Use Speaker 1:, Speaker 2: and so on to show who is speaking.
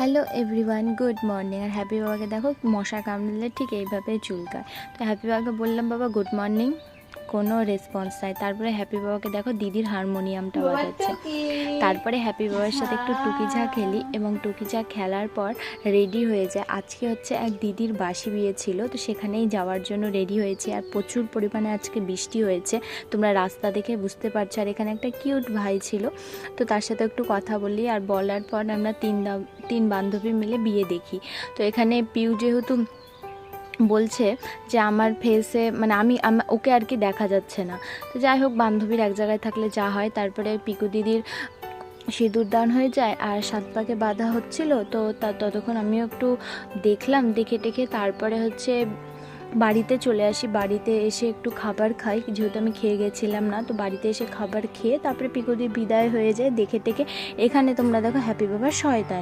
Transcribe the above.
Speaker 1: Hello everyone, good morning. আর happy বাবাকে দেখো মশা কামড়ালে ঠিক এইভাবে চুলকায়। তো হ্যাপি বাবাকে বললাম বাবা গুড মর্নিং, কোনো রেসপন্স নাই। তারপরে হ্যাপি বাবাকে দেখো দিদির হারমোনিয়ামটা বাজাচ্ছে। তারপরে হ্যাপি বাবার সাথে একটু টুকি ঝা খেলি এবং টুকি ঝা খেলার পর রেডি হয়ে যায়। আজকে হচ্ছে এক দিদির বাসি বিয়ে ছিল, তো সেখানেই যাওয়ার জন্য রেডি হয়েছে। আর প্রচুর পরিমাণে আজকে বৃষ্টি হয়েছে, তোমরা রাস্তা দেখে বুঝতে পারছো। আর এখানে একটা কিউট ভাই ছিল, তো তার সাথে একটু কথা বলি। আর বলার পর আমরা তিন বান্ধবী মিলে বিয়ে দেখি। তো এখানে পিউ যেহেতু বলছে যে আমার ফেসে মানে ওকে আর কি দেখা যাচ্ছে না, তো যাই হোক বান্ধবীর এক জায়গায় থাকলে যা হয়। তারপরে পিকু দিদির সিঁদুর দান হয়ে যায় আর 7 পাকে বাঁধা হচ্ছিল, তো ততক্ষণ আমিও একটু দেখলাম, দেখে টেখে তারপরে হচ্ছে বাড়িতে চলে আসি। বাড়িতে এসে একটু খাবার খাই, যেহেতু আমি খেয়ে গেছিলাম না। তো বাড়িতে এসে খাবার খেয়ে তারপরে পিকুদি বিদায় হয়ে যায় দেখে টেকে। এখানে তোমরা দেখো হ্যাপি বাবার শয়তানি।